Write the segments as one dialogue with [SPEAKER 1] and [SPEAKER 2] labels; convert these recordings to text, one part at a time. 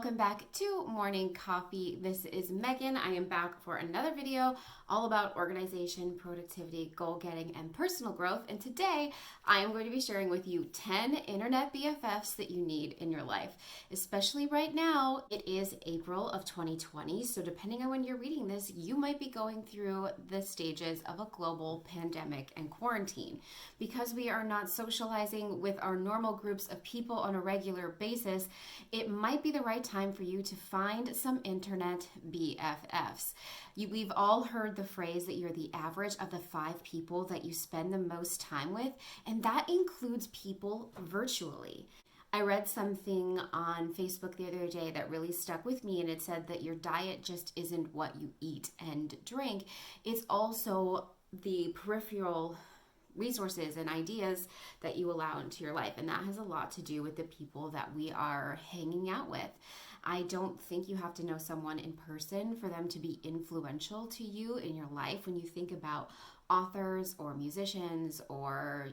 [SPEAKER 1] welcome back to Morning Coffee. This is Megan. I am back for another video all about organization, productivity, goal getting, and personal growth. And today I am going to be sharing with you 10 internet BFFs that you need in your life, especially right now. It is April of 2020, so depending on when you're reading this, you might be going through the stages of a global pandemic and quarantine. Because we are not socializing with our normal groups of people on a regular basis, it might be the right time for you to find some internet BFFs. We've all heard the phrase that you're the average of the 5 people that you spend the most time with, and that includes people virtually. I read something on Facebook the other day that really stuck with me, and it said that your diet just isn't what you eat and drink. It's also the peripheral resources and ideas that you allow into your life, and that has a lot to do with the people that we are hanging out with. I don't think you have to know someone in person for them to be influential to you in your life. When you think about authors or musicians or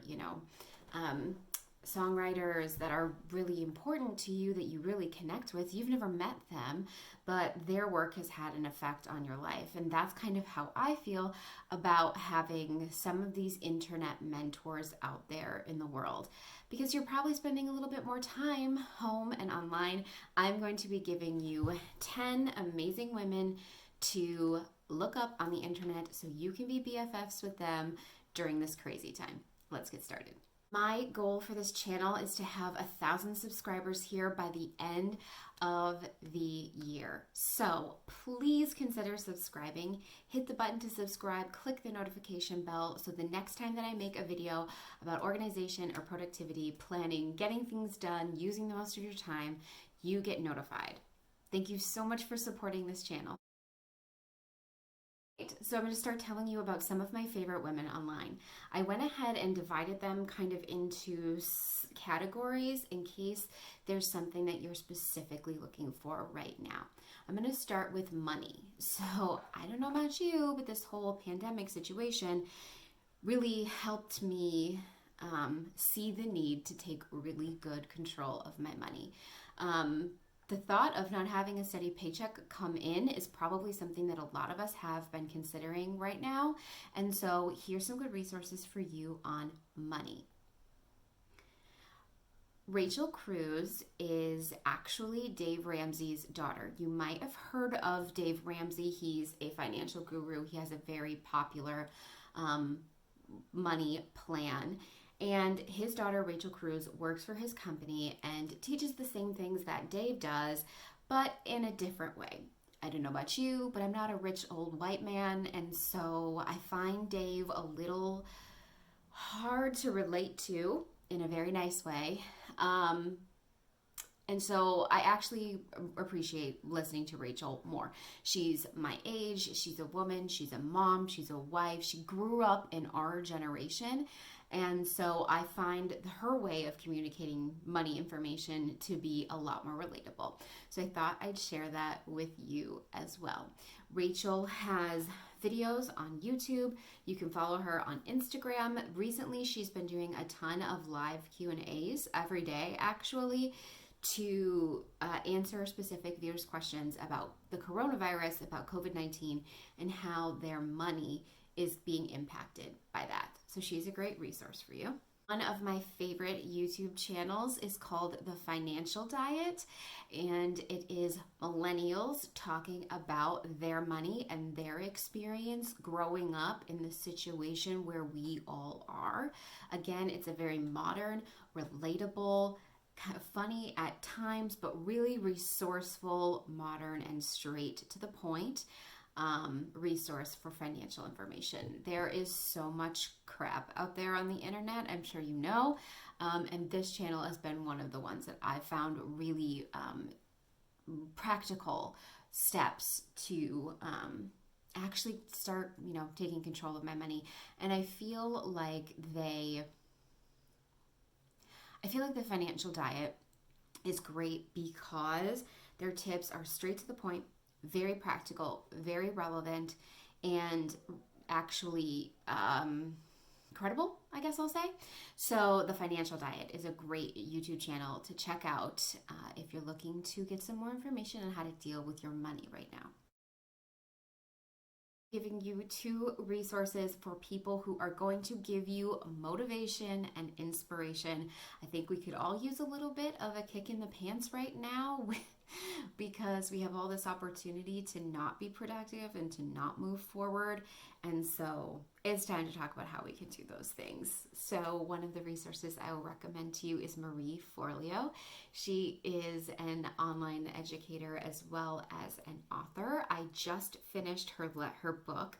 [SPEAKER 1] songwriters that are really important to you, that you really connect with, you've never met them, but their work has had an effect on your life. And that's kind of how I feel about having some of these internet mentors out there in the world, because you're probably spending a little bit more time home and online. I'm going to be giving you 10 amazing women to look up on the internet so you can be BFFs with them during this crazy time. Let's get started. My goal for this channel is to have 1,000 subscribers here by the end of the year. So please consider subscribing. Hit the button to subscribe, click the notification bell so the next time that I make a video about organization or productivity, planning, getting things done, using the most of your time, you get notified. Thank you so much for supporting this channel. So I'm going to start telling you about some of my favorite women online. I went ahead and divided them kind of into categories in case there's something that you're specifically looking for right now. I'm going to start with money. So I don't know about you, but this whole pandemic situation really helped me see the need to take really good control of my money. The thought of not having a steady paycheck come in is probably something that a lot of us have been considering right now. And so here's some good resources for you on money. Rachel Cruz is actually Dave Ramsey's daughter. You might have heard of Dave Ramsey. He's a financial guru. He has a very popular money plan. And his daughter, Rachel Cruz, works for his company and teaches the same things that Dave does, but in a different way. I don't know about you, but I'm not a rich old white man, and so I find Dave a little hard to relate to in a very nice way. And so I actually appreciate listening to Rachel more. She's my age, she's a woman, she's a mom, she's a wife. She grew up in our generation. And so I find her way of communicating money information to be a lot more relatable. So I thought I'd share that with you as well. Rachel has videos on YouTube. You can follow her on Instagram. Recently, she's been doing a ton of live Q&As every day, actually, to answer specific viewers' questions about the coronavirus, about COVID-19, and how their money is being impacted by that. So she's a great resource for you. One of my favorite YouTube channels is called The Financial Diet, and it is millennials talking about their money and their experience growing up in the situation where we all are. Again, it's a very modern, relatable, kind of funny at times, but really resourceful, modern, and straight to the point resource for financial information. There is so much crap out there on the internet, I'm sure you know, and this channel has been one of the ones that I've found really practical steps to actually start, taking control of my money. And I feel like the Financial Diet is great because their tips are straight to the point, very practical, very relevant, and actually credible, I guess I'll say. So The Financial Diet is a great YouTube channel to check out if you're looking to get some more information on how to deal with your money right now. Giving you two resources for people who are going to give you motivation and inspiration. I think we could all use a little bit of a kick in the pants right now because we have all this opportunity to not be productive and to not move forward. And so it's time to talk about how we can do those things. So one of the resources I will recommend to you is Marie Forleo. She is an online educator as well as an author. I just finished her book.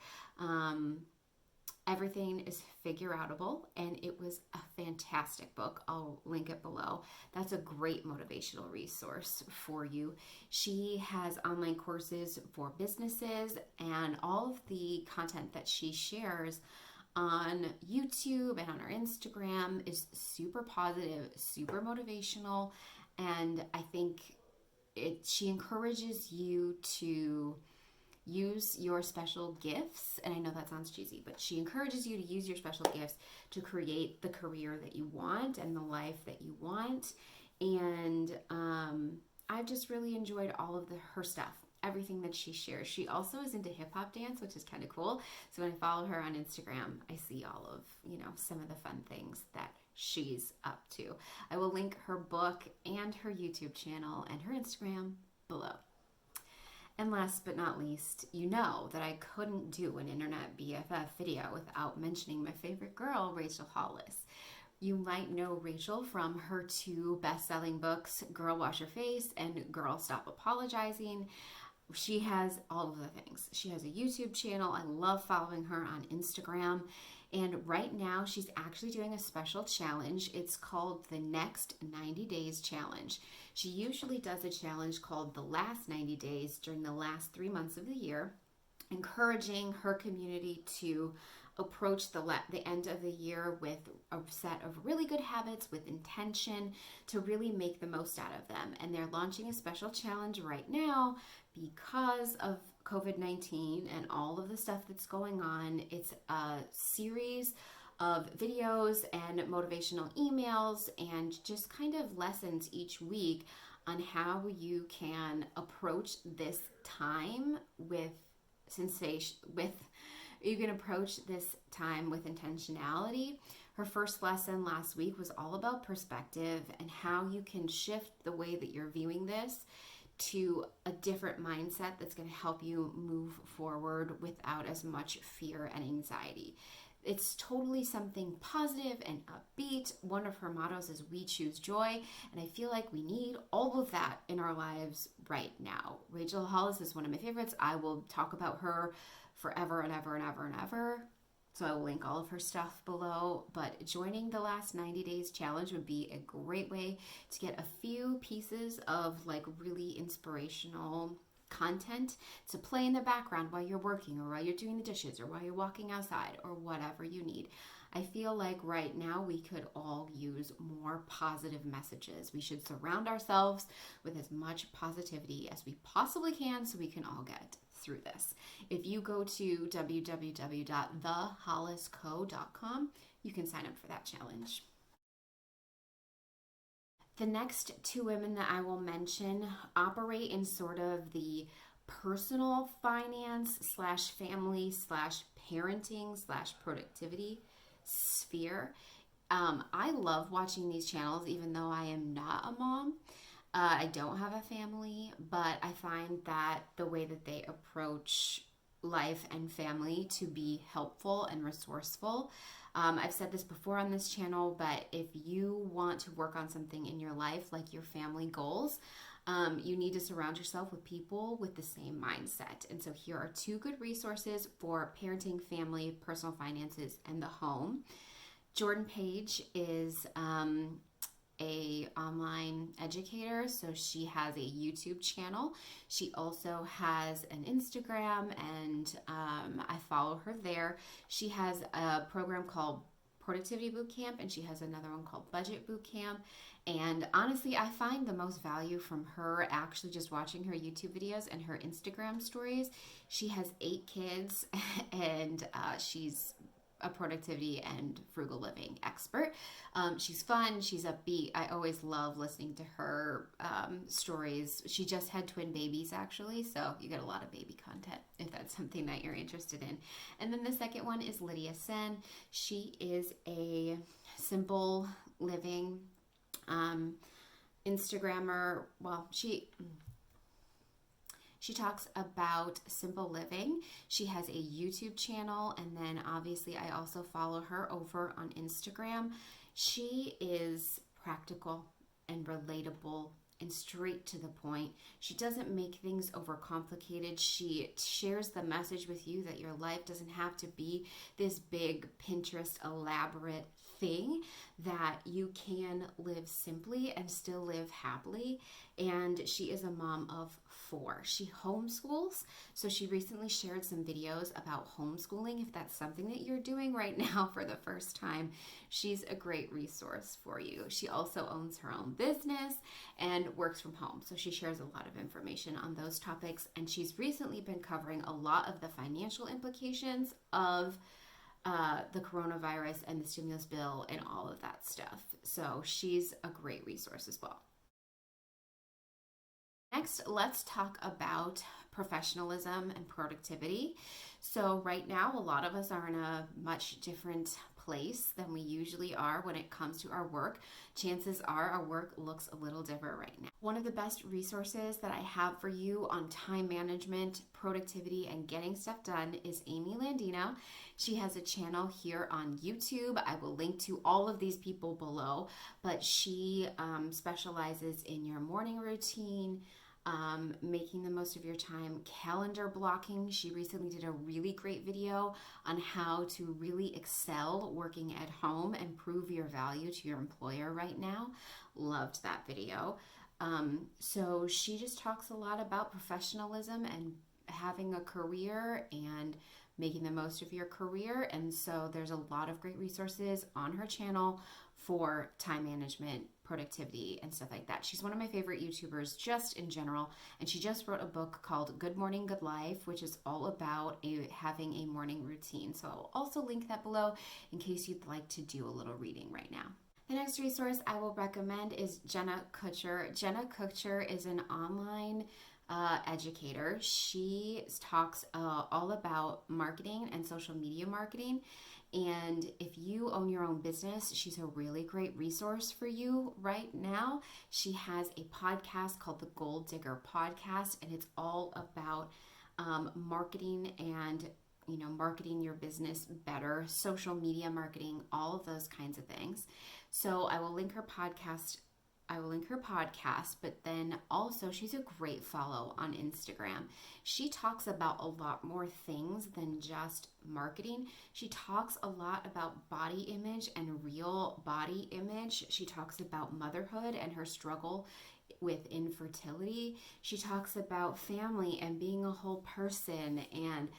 [SPEAKER 1] Everything is Figure Outable, and it was a fantastic book. I'll link it below. That's a great motivational resource for you. She has online courses for businesses, and all of the content that she shares on YouTube and on her Instagram is super positive, super motivational, and I think she encourages you to use your special gifts. And I know that sounds cheesy, but she encourages you to use your special gifts to create the career that you want and the life that you want. And I've just really enjoyed all of her stuff, everything that she shares. She also is into hip hop dance, which is kind of cool. So when I follow her on Instagram, I see all of, some of the fun things that she's up to. I will link her book and her YouTube channel and her Instagram below. And last but not least, you know that I couldn't do an internet BFF video without mentioning my favorite girl, Rachel Hollis. You might know Rachel from her two best-selling books, Girl Wash Your Face and Girl Stop Apologizing. She has all of the things. She has a YouTube channel. I love following her on Instagram. And right now, she's actually doing a special challenge. It's called the Next 90 Days Challenge. She usually does a challenge called the Last 90 Days during the last 3 months of the year, encouraging her community to approach the end of the year with a set of really good habits with intention to really make the most out of them. And they're launching a special challenge right now because of COVID-19 and all of the stuff that's going on. It's a series of videos and motivational emails and just kind of lessons each week on how you can approach this time with intentionality. Her first lesson last week was all about perspective and how you can shift the way that you're viewing this to a different mindset that's going to help you move forward without as much fear and anxiety. It's totally something positive and upbeat. One of her mottos is "We choose joy," and I feel like we need all of that in our lives right now. Rachel Hollis is one of my favorites. I will talk about her forever and ever and ever and ever. So I will link all of her stuff below, but joining the Last 90 Days Challenge would be a great way to get a few pieces of really inspirational content to play in the background while you're working or while you're doing the dishes or while you're walking outside or whatever you need. I feel like right now we could all use more positive messages. We should surround ourselves with as much positivity as we possibly can so we can all get through this. If you go to www.thehollisco.com, you can sign up for that challenge. The next two women that I will mention operate in sort of the personal finance / family / parenting / productivity sphere. I love watching these channels even though I am not a mom. I don't have a family, but I find that the way that they approach life and family to be helpful and resourceful. I've said this before on this channel, but if you want to work on something in your life, like your family goals, you need to surround yourself with people with the same mindset. And so here are two good resources for parenting, family, personal finances, and the home. Jordan Page is a online educator, so she has a YouTube channel. She also has an Instagram, and I follow her there. She has a program called Productivity Bootcamp, and she has another one called Budget Bootcamp. And honestly, I find the most value from her actually just watching her YouTube videos and her Instagram stories. She has 8 kids, and she's a productivity and frugal living expert. She's fun. She's upbeat. I always love listening to her stories. She just had twin babies, actually, so you get a lot of baby content if that's something that you're interested in. And then the second one is Lydia Sen. She is a simple living Instagrammer. Well, she talks about simple living. She has a YouTube channel, and then obviously I also follow her over on Instagram. She is practical and relatable and straight to the point. She doesn't make things overcomplicated. She shares the message with you that your life doesn't have to be this big Pinterest elaborate thing, that you can live simply and still live happily. And she is a mom of 4. She homeschools, so she recently shared some videos about homeschooling. If that's something that you're doing right now for the first time, she's a great resource for you. She also owns her own business and works from home, so she shares a lot of information on those topics. And she's recently been covering a lot of the financial implications of the coronavirus and the stimulus bill and all of that stuff. So she's a great resource as well. Next, let's talk about professionalism and productivity. So right now, a lot of us are in a much different place than we usually are when it comes to our work. Chances are our work looks a little different right now. One of the best resources that I have for you on time management, productivity, and getting stuff done is Amy Landino. She has a channel here on YouTube. I will link to all of these people below, but she specializes in your morning routine, making the most of your time, calendar blocking. She recently did a really great video on how to really excel working at home and prove your value to your employer right now. Loved that video. So she just talks a lot about professionalism and having a career and making the most of your career. And so there's a lot of great resources on her channel for time management, productivity, and stuff like that. She's one of my favorite YouTubers just in general, and she just wrote a book called Good Morning, Good Life, which is all about having a morning routine. So I'll also link that below in case you'd like to do a little reading right now. The next resource I will recommend is Jenna Kutcher. Jenna Kutcher is an online educator. She talks all about marketing and social media marketing. And if you own your own business, she's a really great resource for you right now. She has a podcast called the Gold Digger Podcast, and it's all about marketing and marketing your business better, social media marketing, all of those kinds of things. So I will link her podcast. But then also she's a great follow on Instagram. She talks about a lot more things than just marketing. She talks a lot about body image and real body image. She talks about motherhood and her struggle with infertility. She talks about family and being a whole person and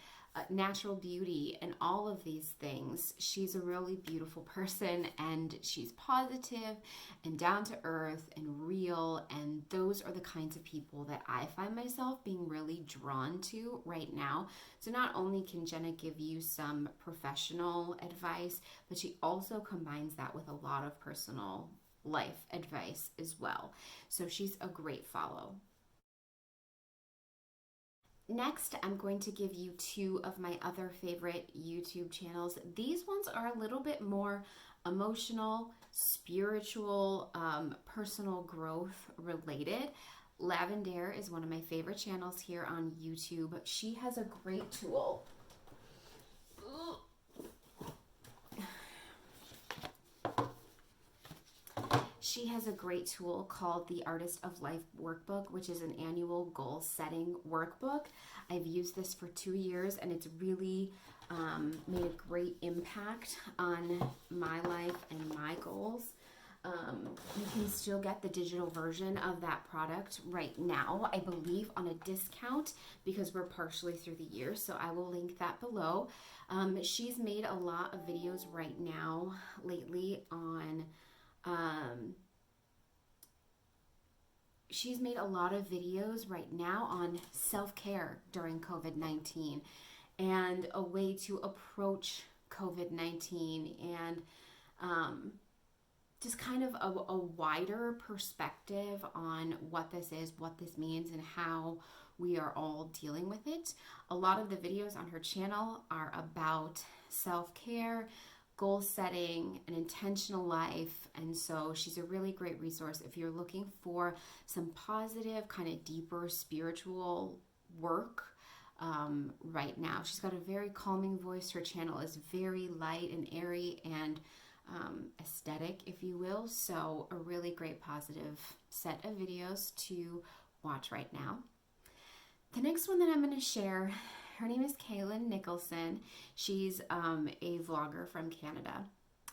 [SPEAKER 1] natural beauty and all of these things. She's a really beautiful person, and she's positive and down to earth and real, and those are the kinds of people that I find myself being really drawn to right now. So not only can Jenna give you some professional advice, but she also combines that with a lot of personal life advice as well. So she's a great follow. Next, I'm going to give you 2 of my other favorite YouTube channels. These ones are a little bit more emotional, spiritual, personal growth related. Lavender is one of my favorite channels here on YouTube. She has a great tool. She has a great tool called the Artist of Life Workbook, which is an annual goal setting workbook. I've used this for 2 years, and it's really made a great impact on my life and my goals. You can still get the digital version of that product right now, I believe, on a discount because we're partially through the year, so I will link that below. She's made a lot of videos right now lately on she's made a lot of videos right now on self-care during COVID-19 and a way to approach COVID-19 and just kind of a wider perspective on what this is, what this means, and how we are all dealing with it. A lot of the videos on her channel are about self-care, goal setting, an intentional life, and so she's a really great resource if you're looking for some positive, kind of deeper spiritual work right now. She's got a very calming voice. Her channel is very light and airy and aesthetic, if you will, so a really great positive set of videos to watch right now. The next one that I'm going to share, her name is Kaylin Nicholson. She's a vlogger from Canada,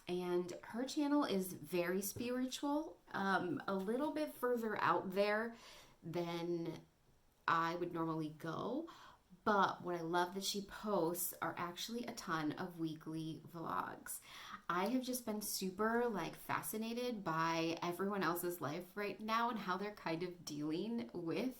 [SPEAKER 1] and her channel is very spiritual, a little bit further out there than I would normally go. But what I love that she posts are actually a ton of weekly vlogs. I have just been super fascinated by everyone else's life right now and how they're kind of dealing with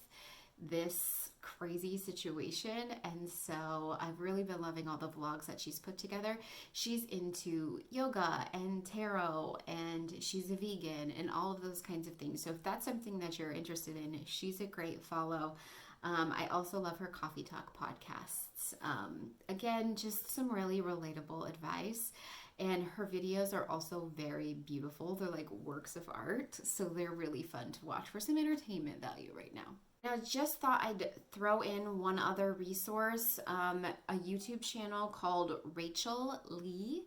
[SPEAKER 1] this crazy situation. And so I've really been loving all the vlogs that she's put together. She's into yoga and tarot, and she's a vegan and all of those kinds of things. So if that's something that you're interested in, she's a great follow. I also love her Coffee Talk podcasts. Again, just some really relatable advice. And her videos are also very beautiful. They're like works of art. So they're really fun to watch for some entertainment value right now. Now, I just thought I'd throw in one other resource, a YouTube channel called Rachel Lee.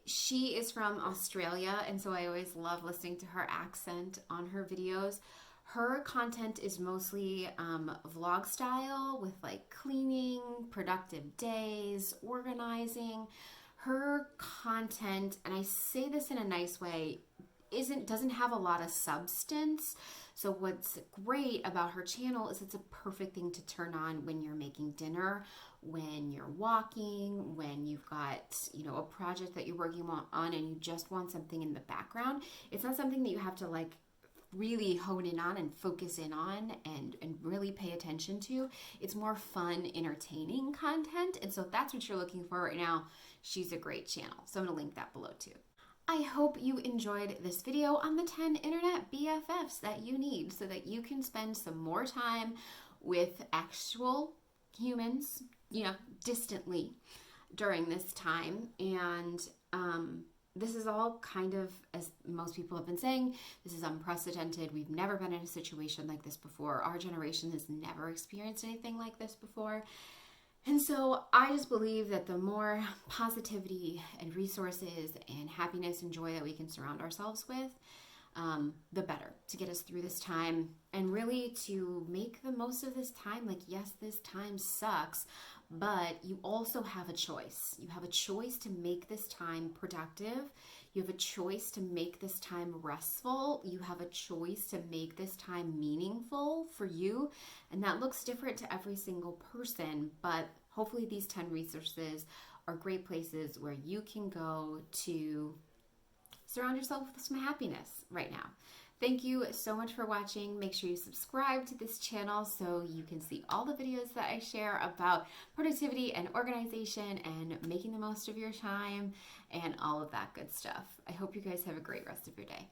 [SPEAKER 1] She is from Australia, and so I always love listening to her accent on her videos. Her content is mostly vlog style with cleaning, productive days, organizing. Her content, and I say this in a nice way, doesn't have a lot of substance. So what's great about her channel is it's a perfect thing to turn on when you're making dinner, when you're walking, when you've got, a project that you're working on and you just want something in the background. It's not something that you have to really hone in on and focus in on and really pay attention to. It's more fun, entertaining content. And so if that's what you're looking for right now, she's a great channel. So I'm going to link that below too. I hope you enjoyed this video on the 10 internet BFFs that you need so that you can spend some more time with actual humans, distantly during this time. And this is all kind of, as most people have been saying, this is unprecedented. We've never been in a situation like this before. Our generation has never experienced anything like this before. And so I just believe that the more positivity and resources and happiness and joy that we can surround ourselves with, the better to get us through this time and really to make the most of this time. Yes, this time sucks, but you also have a choice. You have a choice to make this time productive. You have a choice to make this time restful. You have a choice to make this time meaningful for you. And that looks different to every single person, but hopefully these 10 resources are great places where you can go to surround yourself with some happiness right now. Thank you so much for watching. Make sure you subscribe to this channel so you can see all the videos that I share about productivity and organization and making the most of your time and all of that good stuff. I hope you guys have a great rest of your day.